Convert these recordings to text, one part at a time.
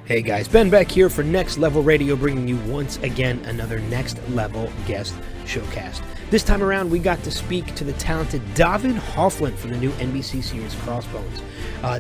Hey guys, Ben back here for Next Level Radio, bringing you once again another Next Level guest showcast. This time around, we got to speak to the talented David Hoflin from the new NBC series Crossbones.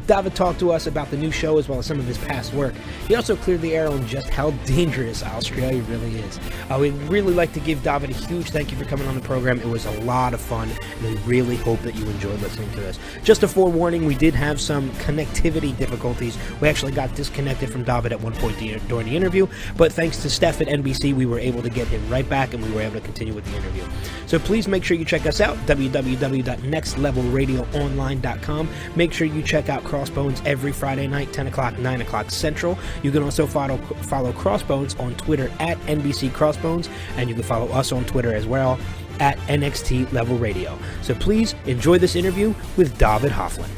David talked to us about the new show as well as some of his past work. He also cleared the air on just how dangerous Australia really is. We'd really like to give David a huge thank you for coming on the program. It was a lot of fun, and we really hope that you enjoyed listening to this. Just a forewarning, we did have some connectivity difficulties. We actually got disconnected from David at one point during the interview, but thanks to Steph at NBC, we were able to get him right back, and we were able to continue with the interview. So please make sure you check us out, www.nextlevelradioonline.com. Make sure you check out Crossbones every Friday night, 10 o'clock, 9 o'clock Central. You can also follow Crossbones on Twitter at NBC Crossbones, and you can follow us on Twitter as well at NXT Level Radio. So please enjoy this interview with David Hoflin.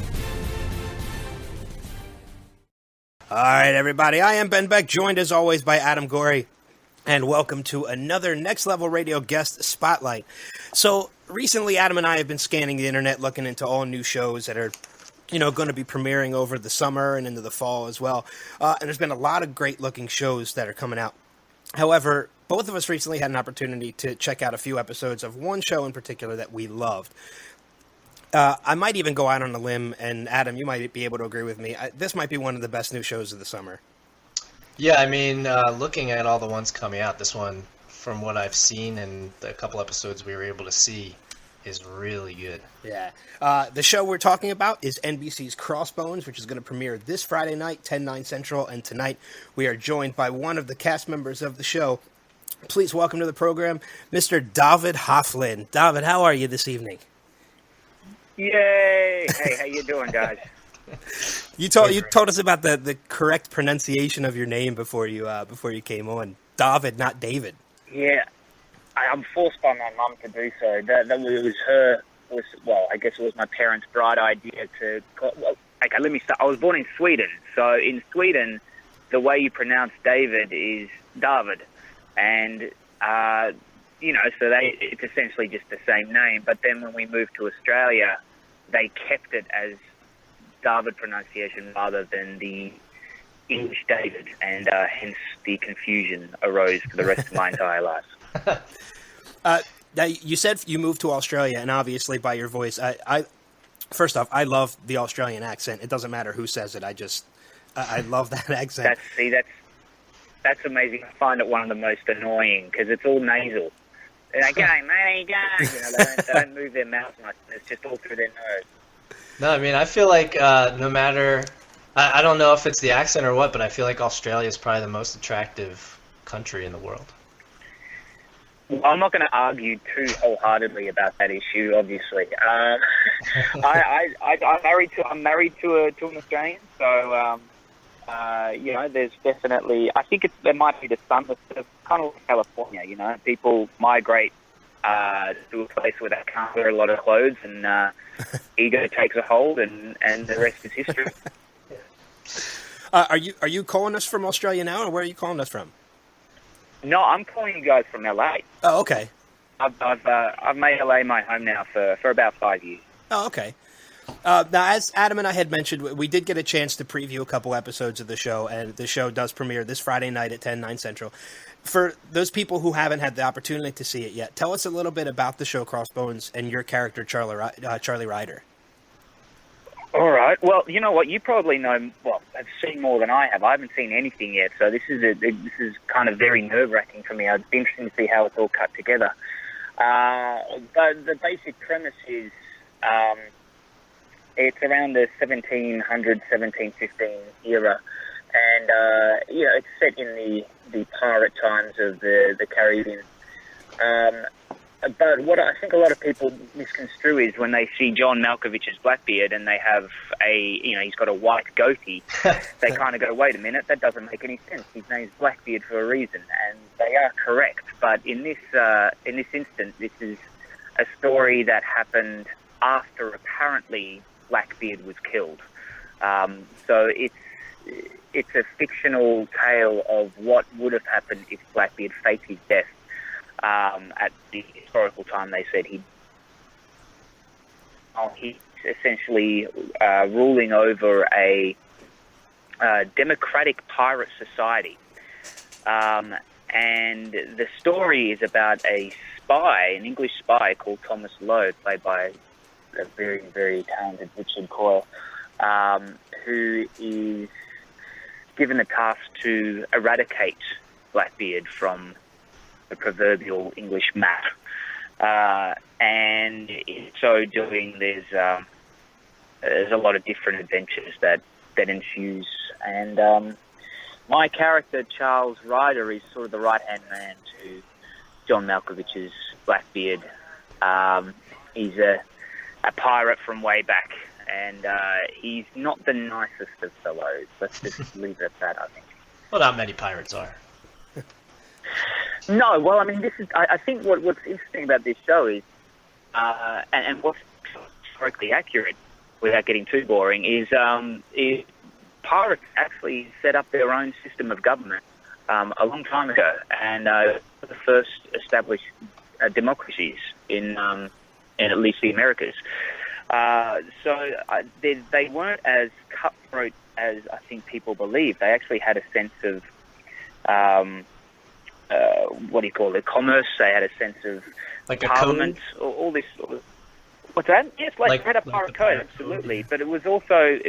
All right, everybody. I am Ben Beck, joined as always by Adam Gorey, and welcome to another Next Level Radio guest spotlight. So recently, Adam and I have been scanning the internet, looking into all new shows that are going to be premiering over the summer and into the fall as well. And there's been a lot of great-looking shows that are coming out. However, both of us recently had an opportunity to check out a few episodes of one show in particular that we loved. I might even go out on a limb, and Adam, you might be able to agree with me. This might be one of the best new shows of the summer. Yeah, I mean, looking at all the ones coming out, this one, from what I've seen and the couple episodes we were able to see, is really good. Yeah. The show we're talking about is NBC's Crossbones, which is going to premiere this Friday night, 10/9 Central, and tonight we are joined by one of the cast members of the show. Please welcome to the program, Mr. David Hoflin. David, how are you this evening? Yay! Hey, how you doing, guys? You told us about the correct pronunciation of your name before you came on. David, not David. Yeah. I'm forced by my mum to do so. That was her. I guess it was my parents' bright idea to. Okay, let me start. I was born in Sweden, so in Sweden, the way you pronounce David is David, and so it's essentially just the same name. But then when we moved to Australia, they kept it as David pronunciation rather than the English David, and hence the confusion arose for the rest of my entire life. Now, you said you moved to Australia, and obviously by your voice, first off, I love the Australian accent. It doesn't matter who says it. I love that accent. That's amazing. I find it one of the most annoying because it's all nasal. They're like, "Hey, mate, go!" They don't move their mouth much. It's just all through their nose. No, I mean, I feel like no matter, I don't know if it's the accent or what, but I feel like Australia is probably the most attractive country in the world. Well, I'm not going to argue too wholeheartedly about that issue. Obviously, I'm married to an Australian, so there's definitely. I think there might be the sun. It's kind of like California. People migrate to a place where they can't wear a lot of clothes, and ego takes a hold, and the rest is history. Are you calling us from Australia now, or where are you calling us from? No, I'm calling you guys from LA. Oh, okay. I've made LA my home now for about 5 years. Oh, okay. Now, as Adam and I had mentioned, we did get a chance to preview a couple episodes of the show, and the show does premiere this Friday night at 10/9 Central. For those people who haven't had the opportunity to see it yet, tell us a little bit about the show Crossbones and your character, Charlie Ryder. All right. Well, you know what? You probably know. Well, have seen more than I have. I haven't seen anything yet, so this is kind of very nerve-wracking for me. It's interesting to see how it's all cut together. But the basic premise is it's around the 1700s, 1715 era, and it's set in the pirate times of the Caribbean. But what I think a lot of people misconstrue is when they see John Malkovich's Blackbeard and they have he's got a white goatee, they kind of go, wait a minute, that doesn't make any sense. His name's Blackbeard for a reason, and they are correct. But in this instance, this is a story that happened after apparently Blackbeard was killed. So it's a fictional tale of what would have happened if Blackbeard faked his death. At the historical time, they said he's essentially ruling over a Democratic Pirate Society. And the story is about a spy, an English spy called Thomas Lowe, played by a very, very talented Richard Coyle, who is given the task to eradicate Blackbeard from the proverbial English map. And in so doing, there's a lot of different adventures that ensues. And my character, Charles Ryder, is sort of the right-hand man to John Malkovich's Blackbeard. He's a pirate from way back, and he's not the nicest of fellows. Let's just leave it at that, I think. Well, not many pirates are. No, well, I mean, this is. I think what's interesting about this show is, and what's historically accurate, without getting too boring, is pirates actually set up their own system of government a long time ago, and the first established democracies in at least the Americas. So they weren't as cutthroat as I think people believe. They actually had a sense of what do you call it? Commerce. They had a sense of like parliament. All this. What's that? Yes, like they had a pirate code, absolutely. But it was also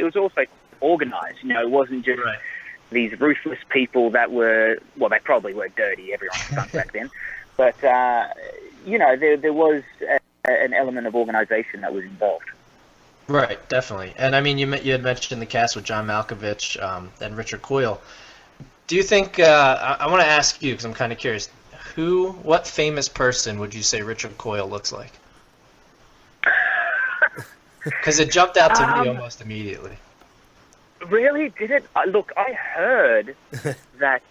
organized. You know, it wasn't just these ruthless people that were. Well, they probably were dirty. Everyone was drunk back then. But you know, there was an element of organization that was involved. Right, definitely. And I mean, you had mentioned the cast with John Malkovich and Richard Coyle. Do you think, I want to ask you, because I'm kind of curious, what famous person would you say Richard Coyle looks like? Because it jumped out to me almost immediately. Really? Did it? Look, I heard that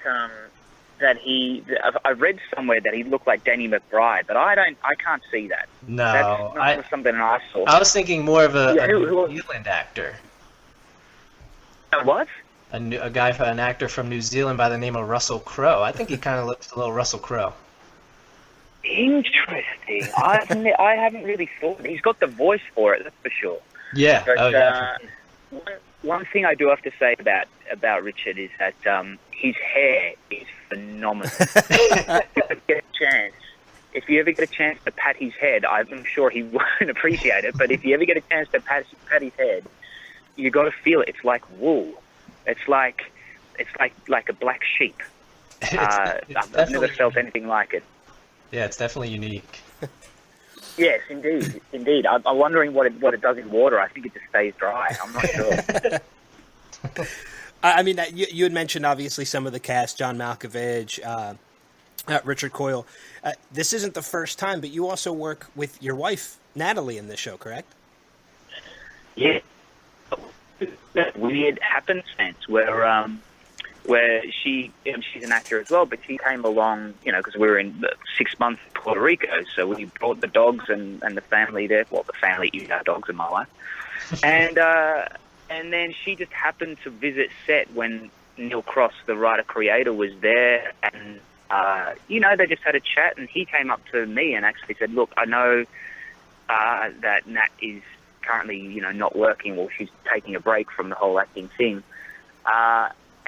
I read somewhere that he looked like Danny McBride, but I can't see that. No. That's not something I saw. I was thinking more of a New Zealand actor. What? An actor from New Zealand by the name of Russell Crowe. I think he kind of looks a little Russell Crowe. Interesting. I haven't really thought. He's got the voice for it, that's for sure. Yeah. But, one thing I do have to say about Richard is that his hair is phenomenal. If you ever get a chance to pat his head, I'm sure he won't appreciate it, but if you ever get a chance to pat his head, you got to feel it. It's like wool. It's like a black sheep. I've never felt anything like it. Yeah, it's definitely unique. Yes, indeed. I'm wondering what it does in water. I think it just stays dry. I'm not sure. I mean, you had mentioned obviously some of the cast: John Malkovich, Richard Coyle. This isn't the first time, but you also work with your wife Natalie in this show, correct? Yeah. That weird happenstance where she's an actor as well, but she came along, you know, because we were in 6 months in Puerto Rico, so we brought the dogs and the family there. Well, the family is our dogs and my wife, and then she just happened to visit set when Neil Cross, the writer-creator, was there, and you know, they just had a chat, and he came up to me and actually said, "Look, I know that Nat is currently, you know, not working, or she's taking a break from the whole acting thing."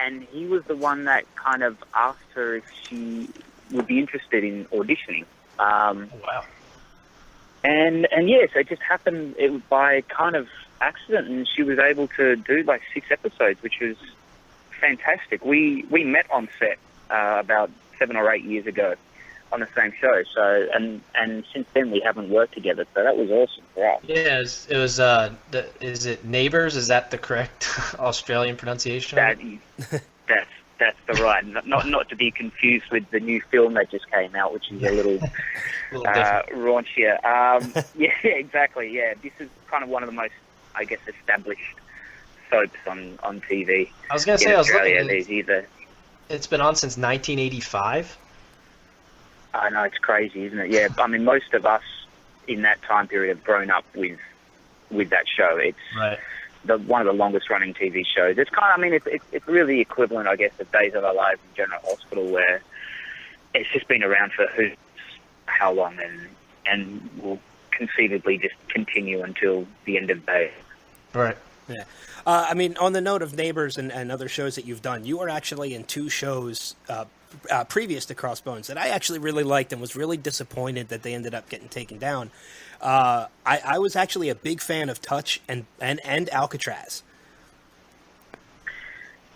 And he was the one that kind of asked her if she would be interested in auditioning. Wow. And yes, it just happened by kind of accident, and she was able to do like 6 episodes, which was fantastic. We met on set about 7 or 8 years ago on the same show. So and since then we haven't worked together. So that was awesome for us. Yeah, it was. Is it Neighbours? Is that the correct Australian pronunciation? That's the right. Not to be confused with the new film that just came out, which is a little raunchier. Yeah, exactly. Yeah, this is kind of one of the most, I guess, established soaps on TV. I was gonna say, Australia, I was looking. It's been on since 1985. I know, it's crazy, isn't it? Yeah, I mean, most of us in that time period have grown up with that show. It's one of the longest running TV shows. It's kind of, I mean, it's really equivalent, I guess, of Days of Our Lives in General Hospital, where it's just been around for who knows how long, and will conceivably just continue until the end of days. Right. Yeah. I mean, on the note of Neighbors and other shows that you've done, you were actually in 2 shows previous to Crossbones that I actually really liked and was really disappointed that they ended up getting taken down. I was actually a big fan of Touch and Alcatraz.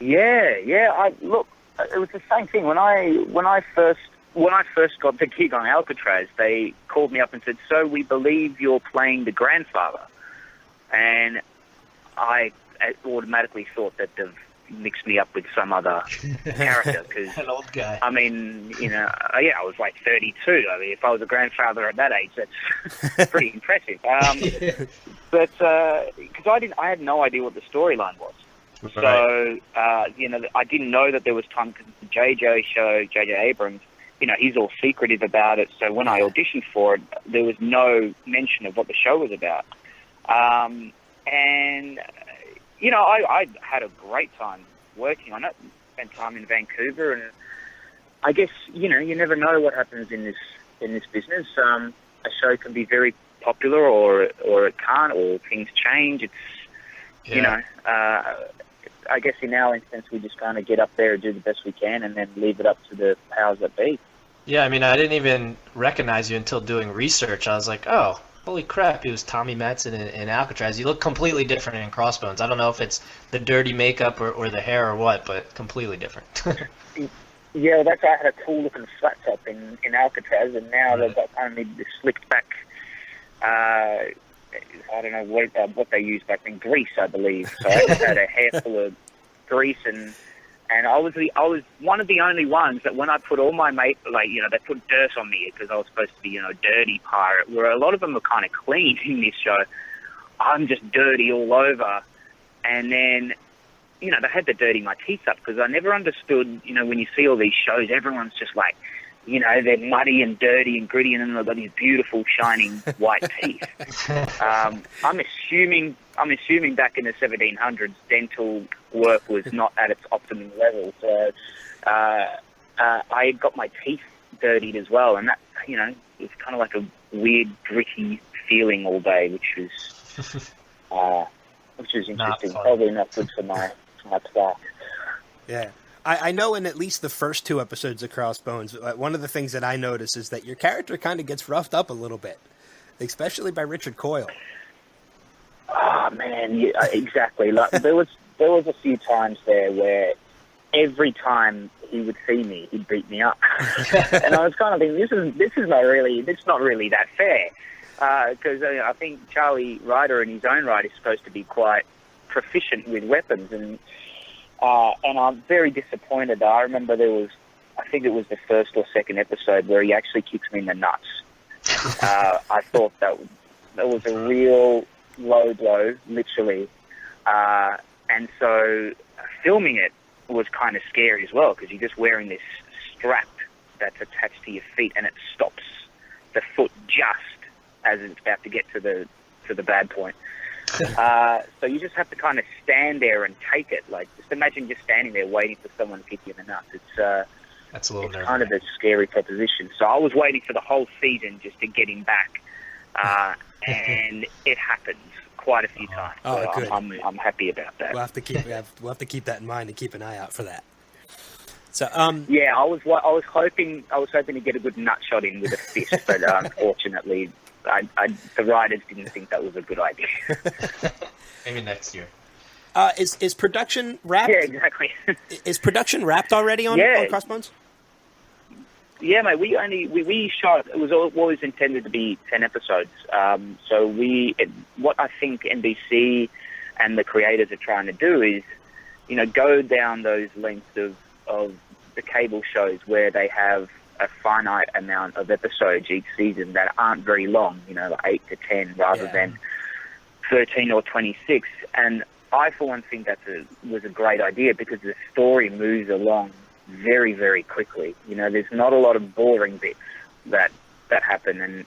Yeah. Look, it was the same thing when I first got the gig on Alcatraz. They called me up and said, "So we believe you're playing the grandfather," and I automatically thought that they've mixed me up with some other character because An old guy. I mean, I was like 32. I mean, if I was a grandfather at that age, that's pretty impressive. But because I had no idea what the storyline was. Right. So, I didn't know that there was time because the JJ show, J.J. Abrams, he's all secretive about it. So when I auditioned for it, there was no mention of what the show was about. I had a great time working on it, spent time in Vancouver, and I guess, you never know what happens in this business. A show can be very popular or it can't, or things change. I guess in our instance, we just kind of get up there and do the best we can and then leave it up to the powers that be. Yeah, I mean, I didn't even recognize you until doing research. I was like, oh, holy crap, it was Tommy Madsen in Alcatraz. You look completely different in Crossbones. I don't know if it's the dirty makeup or the hair or what, but completely different. Yeah, well, I had a cool looking flat top in Alcatraz, and now they've got kind of this slicked back, I don't know what they used back then, grease, I believe. So I just had a hair full of grease, and I was one of the only ones that when I put all my mates, they put dirt on me because I was supposed to be, a dirty pirate, where a lot of them were kind of clean in this show. I'm just dirty all over. And then, they had to dirty my teeth up because I never understood, when you see all these shows, everyone's just like, they're muddy and dirty and gritty, and then they've got these beautiful, shining white teeth. I'm assuming back in the 1700s, dental work was not at its optimum level. So I got my teeth dirtied as well, and that, it was kind of like a weird, gritty feeling all day, which was interesting. Probably not good for my plaque. Yeah. I know in at least the first 2 episodes of Crossbones, one of the things that I notice is that your character kind of gets roughed up a little bit, especially by Richard Coyle. Oh, man, yeah, exactly. Like, there was a few times there where every time he would see me, he'd beat me up. And I was kind of thinking, this is not really that fair. Because I think Charlie Ryder in his own right is supposed to be quite proficient with weapons, and I'm very disappointed. I remember I think it was the first or second episode where he actually kicks me in the nuts. I thought that was a real low blow, literally. And so filming it was kind of scary as well, because you're just wearing this strap that's attached to your feet, and it stops the foot just as it's about to get to the bad point. So you just have to kind of stand there and take it. Like, just imagine just standing there waiting for someone to kick you in the nuts. That's a little it's kind of a scary proposition. So I was waiting for the whole season just to get him back, and it happens quite a few times. So good. I'm happy about that. We'll have to keep that in mind and keep an eye out for that. So yeah, I was hoping to get a good nut shot in with a fist, but unfortunately, the writers didn't think that was a good idea. Maybe next year. Is production wrapped? Yeah, exactly. Is production wrapped already on Crossbones? Yeah, mate. We shot. It was always intended to be 10 episodes. So what I think NBC and the creators are trying to do is, go down those lengths of the cable shows where they have a finite amount of episodes each season that aren't very long, 8 to 10 rather than 13 or 26. And I, for one, think that was a great idea because the story moves along very, very quickly. There's not a lot of boring bits that happen. And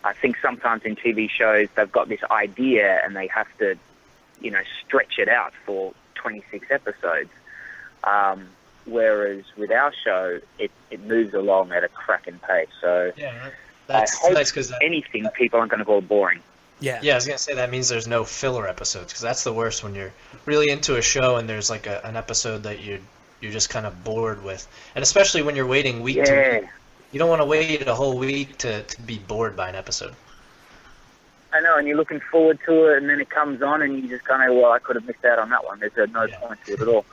I think sometimes in TV shows, they've got this idea and they have to, stretch it out for 26 episodes. Whereas with our show, it moves along at a cracking pace. So that's I hope nice because anything people aren't going to call boring. Yeah. Yeah, I was gonna say that means there's no filler episodes, because that's the worst when you're really into a show and there's like an episode that you're just kind of bored with, and especially when you're waiting week to week. You don't want to wait a whole week to be bored by an episode. I know, and you're looking forward to it, and then it comes on, and you just kind of, well, I could have missed out on that one. There's no point to it at all.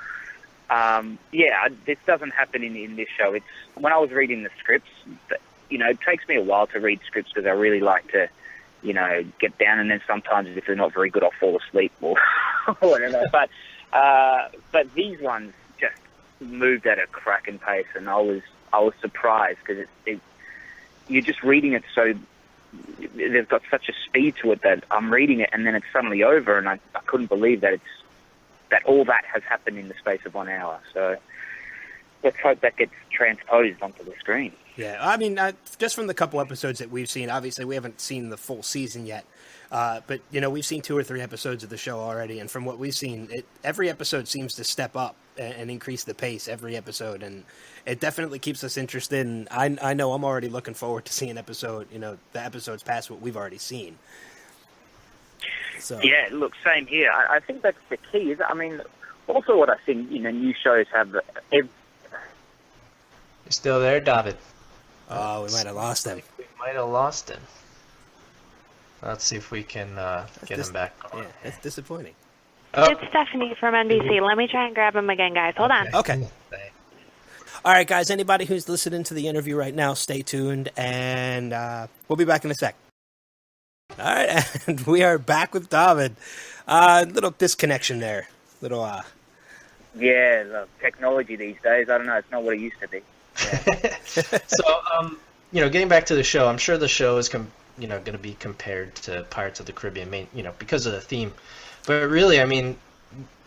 This doesn't happen in this show. It's when I was reading the scripts, it takes me a while to read scripts because I really like to, get down, and then sometimes if they're not very good, I'll fall asleep or whatever. But these ones just moved at a cracking pace, and I was surprised because you're just reading it so. They've got such a speed to it that I'm reading it and then it's suddenly over, and I couldn't believe that all that has happened in the space of 1 hour. So let's hope that gets transposed onto the screen. Yeah, I mean, just from the couple episodes that we've seen, obviously we haven't seen the full season yet, but we've seen 2 or 3 episodes of the show already, and from what we've seen, every episode seems to step up and increase the pace every episode, and it definitely keeps us interested. And I know I'm already looking forward to seeing the episodes past what we've already seen. So yeah, look, same here. I think that's the key. Also what I think new shows have. You still there, David? Oh, we might have lost him. We might have lost him. Let's see if we can get him back. Yeah, it's disappointing. Oh. It's Stephanie from NBC. Let me try and grab him again, guys. Hold on. Okay. All right, guys, anybody who's listening to the interview right now, stay tuned, and we'll be back in a sec. All right, and we are back with David. Little disconnection there. Yeah, the technology these days, I don't know, it's not what it used to be. Yeah. So, getting back to the show, I'm sure the show is going to be compared to Pirates of the Caribbean, because of the theme. But really,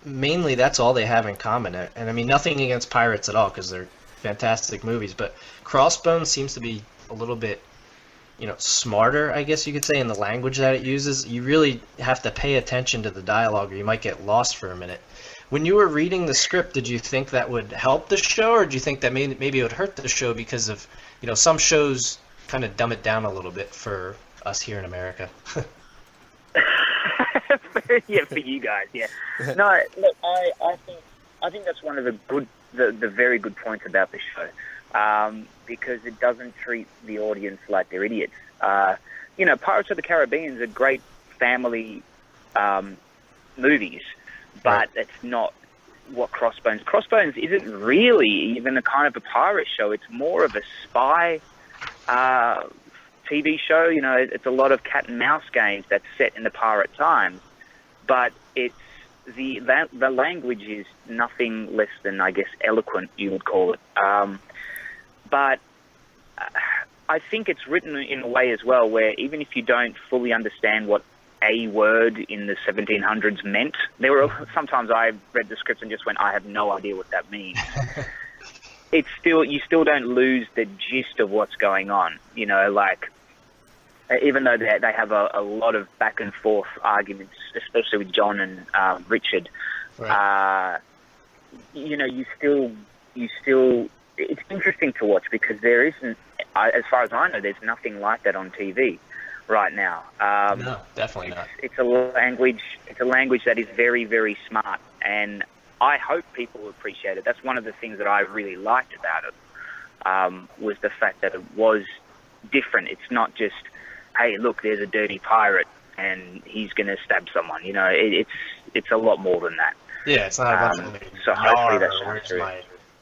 mainly that's all they have in common. And nothing against Pirates at all, because they're fantastic movies. But Crossbones seems to be a little bit, smarter, I guess you could say, in the language that it uses. You really have to pay attention to the dialogue, or you might get lost for a minute. When you were reading the script, did you think that would help the show, or do you think that maybe it would hurt the show because of, some shows kind of dumb it down a little bit for us here in America? Yeah, for you guys, yeah. No, look, I think that's one of the very good points about the show, because it doesn't treat the audience like they're idiots. Pirates of the Caribbean are great family movies, but it's not what Crossbones. Crossbones isn't really even a kind of a pirate show. It's more of a spy TV show. It's a lot of cat and mouse games that's set in the pirate times, but it's the language is nothing less than, I guess, eloquent, you would call it. But I think it's written in a way as well where even if you don't fully understand what a word in the 1700s meant, sometimes I read the script and just went, I have no idea what that means. You still don't lose the gist of what's going on. Even though they have a lot of back and forth arguments, especially with John and Richard, Right. you still, it's interesting to watch because there isn't, as far as I know, there's nothing like that on TV right now. No, definitely not. It's a language that is very, very smart, and I hope people appreciate it. That's one of the things that I really liked about it, was the fact that it was different. It's not just, hey, look, there's a dirty pirate and he's going to stab someone. It's a lot more than that. Yeah, it's not about so hopefully that's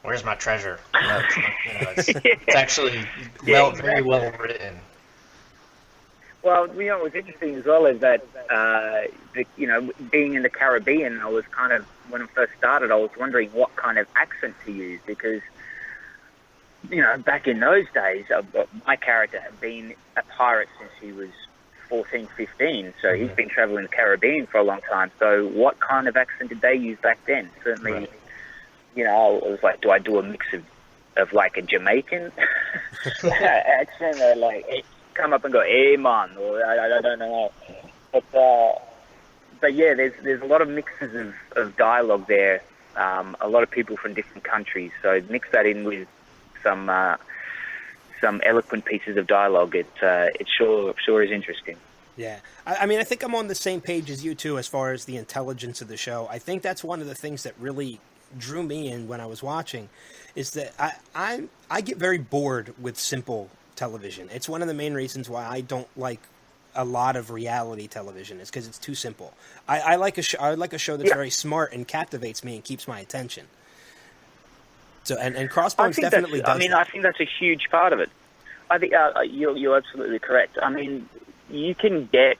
where's my treasure? It's actually very well written. Well, what's interesting as well is that, being in the Caribbean, I was kind of, when I first started, I was wondering what kind of accent to use because, back in those days, my character had been a pirate since he was 14, 15, so he's been traveling the Caribbean for a long time. So what kind of accent did they use back then? Certainly, right. I was like, do I do a mix of like a Jamaican accent or like come up and go, hey man, or I don't know. But yeah, there's a lot of mixes of dialogue there. A lot of people from different countries. So mix that in with some eloquent pieces of dialogue. It sure is interesting. Yeah. I mean, I think I'm on the same page as you, too, as far as the intelligence of the show. I think that's one of the things that really drew me in when I was watching, is that I get very bored with simple television. It's one of the main reasons why I don't like a lot of reality television, is because it's too simple. I like a show that's very smart and captivates me and keeps my attention. So and Crossbones definitely does. I mean, that. I think that's a huge part of it. I think you're absolutely correct. I mean, you can get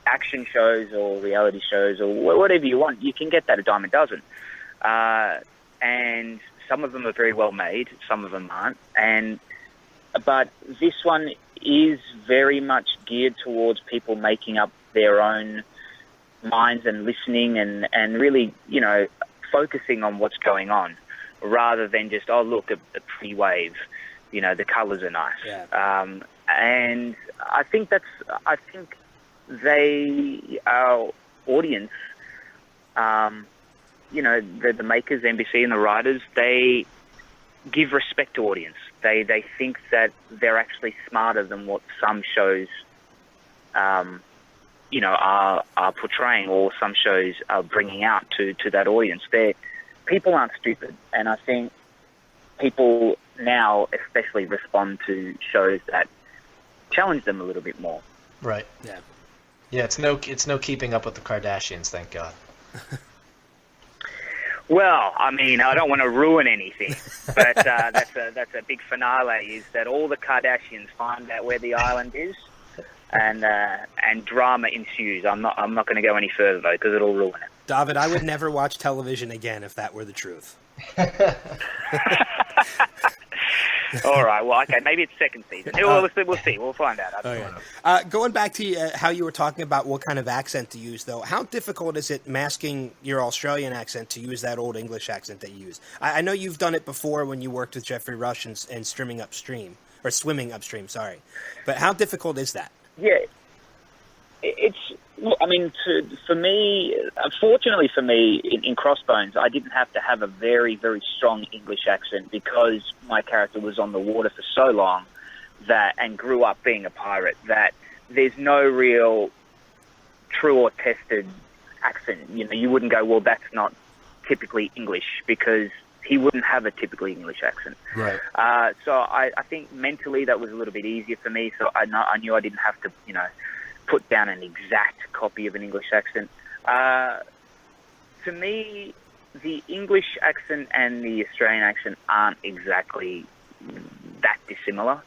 action shows or reality shows or whatever you want. You can get that a dime a dozen, and some of them are very well made. Some of them aren't. But this one is very much geared towards people making up their own minds and listening and really, focusing on what's going on, rather than just, oh, look, a pretty wave. The colours are nice. Yeah. And I think our audience, the makers, NBC and the writers, they give respect to audience. They think that they're actually smarter than what some shows, are portraying, or some shows are bringing out to that audience. People aren't stupid, and I think people now especially respond to shows that challenge them a little bit more. Right. Yeah. Yeah, it's no keeping up with the Kardashians, thank God. Well, I mean, I don't want to ruin anything, but that's a big finale, is that all the Kardashians find out where the island is, and drama ensues. I'm not going to go any further though, because it'll ruin it. David, I would never watch television again if that were the truth. All right. Well, okay. Maybe it's second season. We'll see. We'll find out. Going back to how you were talking about what kind of accent to use, though, how difficult is it masking your Australian accent to use that old English accent that you use? I know you've done it before when you worked with Jeffrey Rush and swimming upstream. Sorry, but how difficult is that? Yeah. For me, fortunately for me, in Crossbones, I didn't have to have a very, very strong English accent, because my character was on the water for so long and grew up being a pirate, that there's no real true or tested accent. You wouldn't go, well, that's not typically English, because he wouldn't have a typically English accent. Right. So I think mentally that was a little bit easier for me, so I knew I didn't have to, put down an exact copy of an English accent. To me, the English accent and the Australian accent aren't exactly that dissimilar.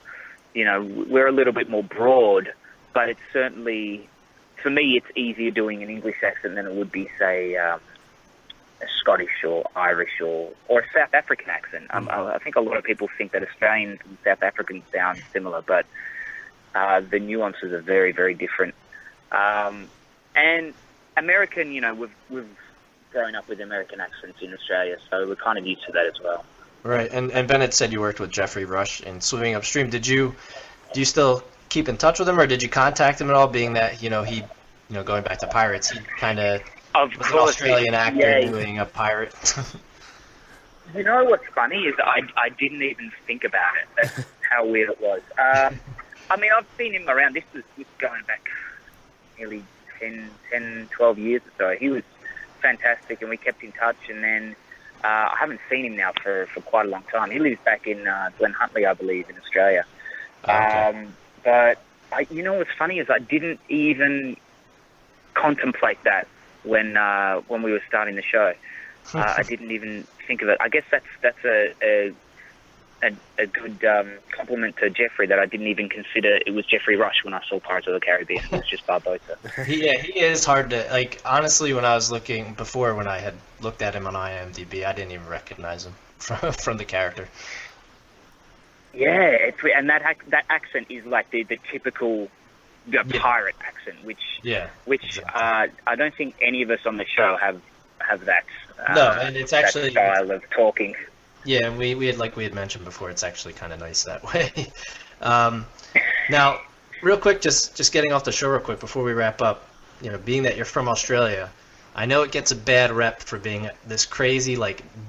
We're a little bit more broad, but it's certainly, for me, it's easier doing an English accent than it would be, say, a Scottish or Irish or a South African accent. I think a lot of people think that Australians and South Africans sound similar, but the nuances are very, very different. And American, we've grown up with American accents in Australia, so we're kind of used to that as well. Right. And Bennett said you worked with Jeffrey Rush in Swimming Upstream. Do you still keep in touch with him, or did you contact him at all, being that, he, going back to Pirates, he kind of was an Australian actor doing a pirate? What's funny is I didn't even think about it. That's how weird it was. I've seen him around. This was going back nearly 10, 12 years or so. He was fantastic, and we kept in touch. And then I haven't seen him now for quite a long time. He lives back in Glen Huntly, I believe, in Australia. Okay. But what's funny is I didn't even contemplate that when we were starting the show. I didn't even think of it. I guess that's a good compliment to Jeffrey, that I didn't even consider it was Jeffrey Rush when I saw Pirates of the Caribbean. It was just Barbosa. He is hard to, honestly, when I was looking before, when I had looked at him on IMDb, I didn't even recognize him from the character. Yeah, and that accent is like the typical pirate accent, which exactly. I don't think any of us on the show have that. No, and it's actually that style of talking. Yeah, and we had mentioned before, it's actually kind of nice that way. Now, real quick, just getting off the show real quick before we wrap up, being that you're from Australia, I know it gets a bad rep for being this crazy,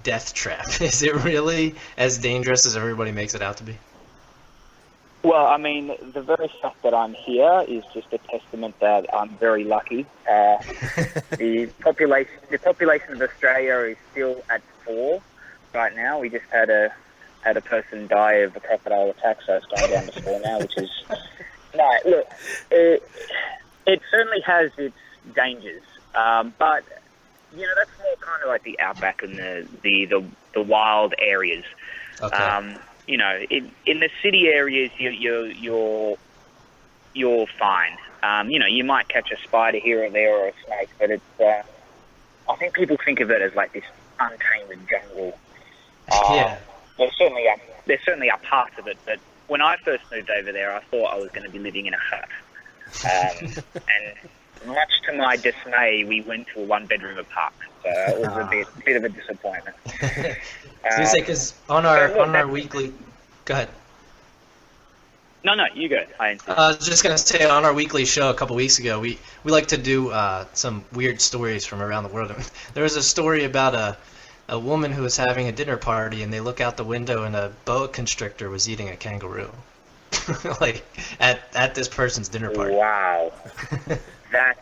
death trap. Is it really as dangerous as everybody makes it out to be? Well, I mean, the very fact that I'm here is just a testament that I'm very lucky. The population of Australia is still at 4 right now. We just had a person die of a crocodile attack, so it's gone down to 4 now, which is no. Look, it certainly has its dangers, but that's more kind of like the outback and the wild areas. Okay. In the city areas, you're fine. You might catch a spider here or there or a snake, but it's. I think people think of it as like this untamed jungle. Yeah. There certainly are parts of it, but when I first moved over there, I thought I was going to be living in a hut. And much to my dismay, we went to a one-bedroom apartment, so it was a bit of a disappointment. Because on our weekly, go ahead. No, you go. I was just gonna say, on our weekly show a couple weeks ago, we like to do some weird stories from around the world. There was a story about a woman who was having a dinner party, and they look out the window, and a boa constrictor was eating a kangaroo, like at this person's dinner party. Wow, that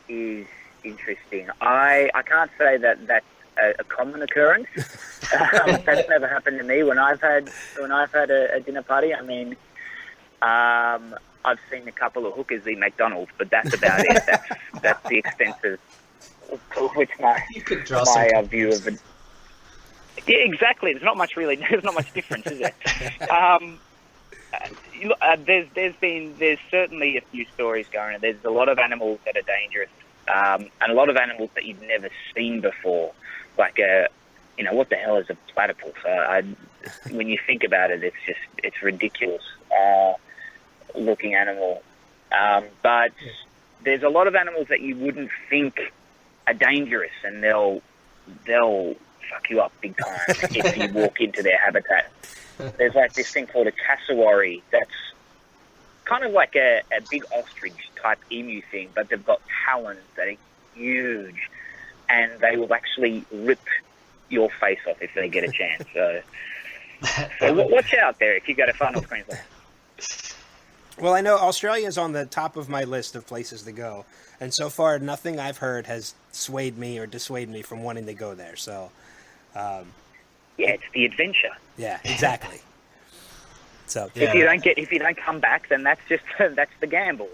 is interesting. I can't say that. A common occurrence. That's never happened to me when I've had a dinner party. I mean, I've seen a couple of hookers eat McDonald's, but that's about it. That's the extent of which my view of it. Yeah, exactly. There's not much difference, is there? There's certainly a few stories going on. There's a lot of animals that are dangerous, and a lot of animals that you've never seen before. Like what the hell is a platypus? When you think about it, it's ridiculous looking animal. But there's a lot of animals that you wouldn't think are dangerous, and they'll fuck you up big time if you walk into their habitat. There's like this thing called a cassowary that's kind of like a big ostrich type emu thing, but they've got talons that are huge. And they will actually rip your face off if they get a chance. So watch out there if you go to far north Queensland. Well, I know Australia is on the top of my list of places to go, and so far nothing I've heard has swayed me or dissuaded me from wanting to go there. So, yeah, it's the adventure. Yeah, exactly. So if you don't come back, then that's the gamble.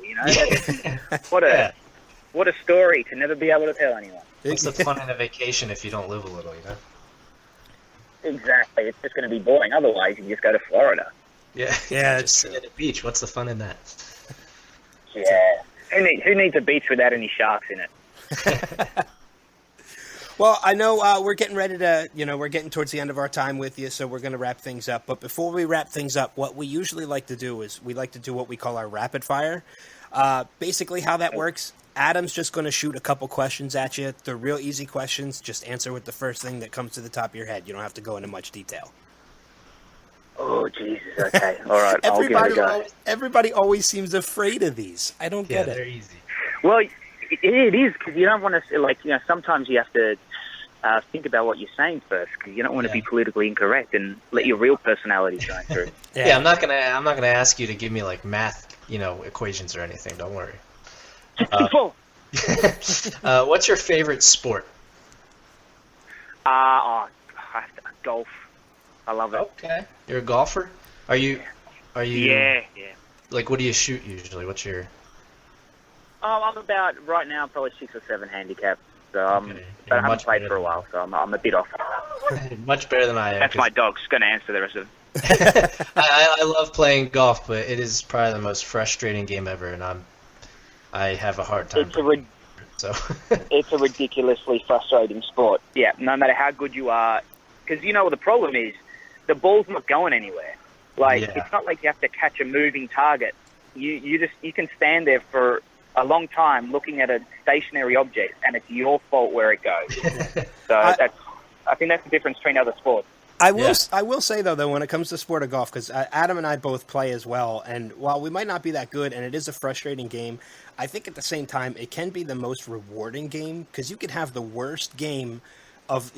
What a story to never be able to tell anyone. What's the fun in a vacation if you don't live a little, Exactly. It's just going to be boring. Otherwise, you just go to Florida. Yeah, just sit at the beach. What's the fun in that? Yeah. Who needs a beach without any sharks in it? Well, I know we're getting ready to, we're getting towards the end of our time with you, so we're going to wrap things up. But before we wrap things up, what we usually like to do is we like to do what we call our rapid fire. Basically, how that works, Adam's just going to shoot a couple questions at you. They're real easy questions. Just answer with the first thing that comes to the top of your head. You don't have to go into much detail. Oh, Jesus. Okay. All right. I'll give it a go. Everybody always seems afraid of these. I don't get it. Yeah, they're easy. Well, it is, because you don't want to, sometimes you have to think about what you're saying first, because you don't want to be politically incorrect and let your real personality shine through. Yeah, I'm not gonna ask you to give me like math, equations or anything. Don't worry. 64. What's your favorite sport? Golf. I love it. Okay. You're a golfer? Are you? Yeah. Like, what do you shoot usually? What's your? I'm about right now probably 6 or 7 handicap. So but I haven't played for a while, so I'm a bit off. Much better than I am. That's my dog's going to answer the rest of it. I love playing golf, but it is probably the most frustrating game ever, and I have a hard time. It's a ridiculously frustrating sport. Yeah, no matter how good you are, because the problem is the ball's not going anywhere. It's not like you have to catch a moving target. You can stand there for a long time looking at a stationary object, and it's your fault where it goes. So I think that's the difference between other sports. I will say, though, when it comes to sport of golf, because Adam and I both play as well, and while we might not be that good, and it is a frustrating game, I think at the same time it can be the most rewarding game, because you could have the worst game of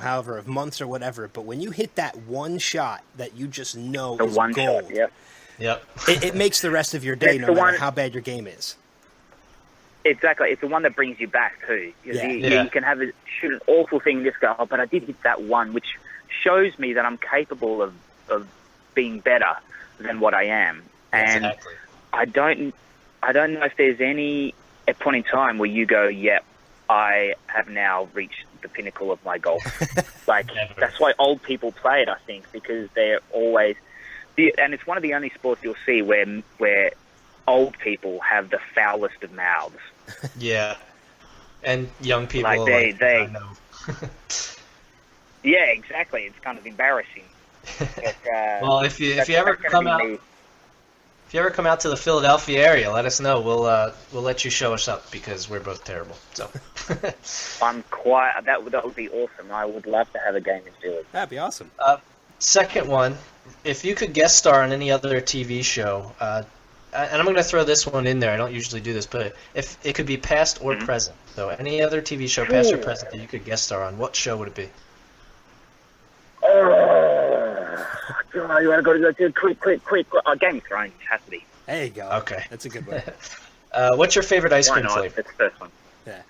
however of months or whatever. But when you hit that one shot that you just know The is one gold, shot, yep. Yep. it makes the rest of your day, It's no the matter one- how bad your game is. Exactly. It's the one that brings you back, too. Yeah. You can shoot an awful thing this go, but I did hit that one, which shows me that I'm capable of being better than what I am. And Exactly. I don't know if there's a point in time where you go, yep, I have now reached the pinnacle of my golf. Never. That's why old people play it, I think, because they're always... And it's one of the only sports you'll see where old people have the foulest of mouths. Yeah. And young people Like, are they- I know. Yeah, exactly. It's kind of embarrassing. But, Well, if you ever that's gonna come be out... me. If you ever come out to the Philadelphia area, let us know. We'll let you show us up because we're both terrible. So That would be awesome. I would love to have a game in Philly. That'd be awesome. second one, if you could guest star on any other TV show, and I'm going to throw this one in there. I don't usually do this, but if it could be past or present, so any other TV show, past or present, that you could guest star on, what show would it be? You want to go quick. Game of Thrones has to be. There you go. Okay. That's a good one. What's your favorite ice Why cream not? flavor? That's the first one. Yeah.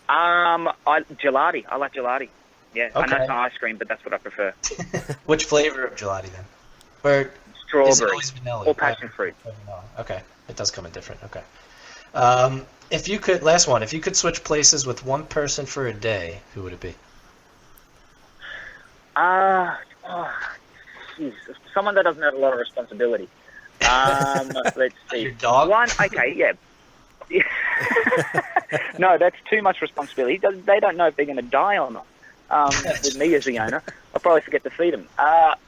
Gelati. I like gelati. Yeah, I know Okay. it's not ice cream, but that's what I prefer. Which flavor of gelati then? Or is it Strawberry always vanilla? or passion fruit. Okay, it does come in different. Okay. If you could switch places with one person for a day, who would it be? Jeez, someone that doesn't have a lot of responsibility. Let's see. Your dog? One, okay, yeah. No, that's too much responsibility. They don't know if they're going to die or not. With me as the owner, I'll probably forget to feed them.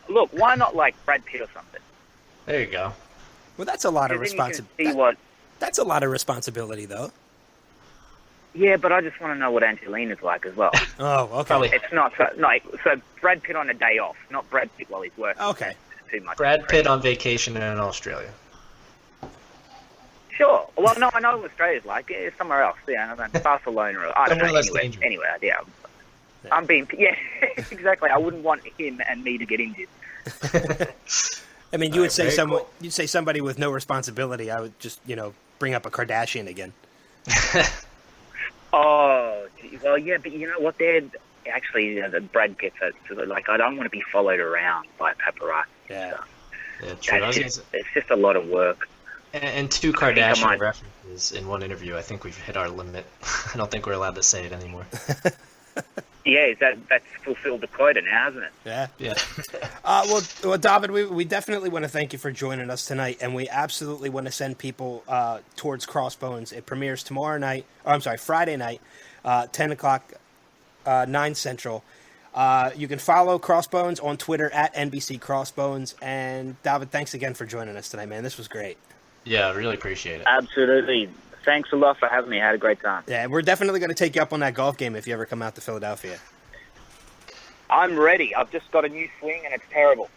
Look, why not like Brad Pitt or something? There you go. Well, that's a lot of Because then you can responsibility. see what. That's a lot of responsibility, though. Yeah, but I just want to know what Angelina's like as well. Oh, okay. Probably It's not so Brad Pitt on a day off, not Brad Pitt while he's working. Okay. It's too much. Brad Pitt on vacation in Australia. Sure. Well, no, I know what Australia's like. It's somewhere else. Yeah, I don't know, Barcelona or I don't Somewhere know. less Anyway, dangerous. anyway, yeah. I'm being exactly. I wouldn't want him and me to get injured. I mean, you would say very cool. you'd say somebody with no responsibility. I would just, bring up a Kardashian again. Oh, well, yeah, but you know what? They're actually the Brad Pitt. Like, I don't want to be followed around by paparazzi. Yeah. Yeah, true. It's just a lot of work. And two I Kardashian might- references in one interview. I think we've hit our limit. I don't think we're allowed to say it anymore. Yeah, that's fulfilled the quota now, hasn't it? Yeah. Yeah. Well, David, we definitely want to thank you for joining us tonight, and we absolutely want to send people towards Crossbones. It premieres Friday night, 10 o'clock, 9 Central. You can follow Crossbones on Twitter at NBC Crossbones. And David, thanks again for joining us tonight, man. This was great. Yeah, I really appreciate it. Absolutely. Thanks a lot for having me. I had a great time. Yeah, we're definitely going to take you up on that golf game if you ever come out to Philadelphia. I'm ready. I've just got a new swing and it's terrible.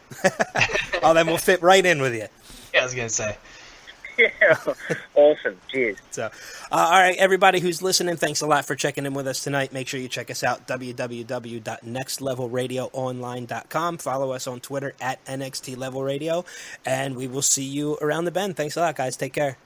Oh, then we'll fit right in with you. Yeah, I was going to say. Yeah. Awesome. Cheers. So, all right, everybody who's listening, thanks a lot for checking in with us tonight. Make sure you check us out, www.nextlevelradioonline.com. Follow us on Twitter at NXT Level Radio, and we will see you around the bend. Thanks a lot, guys. Take care.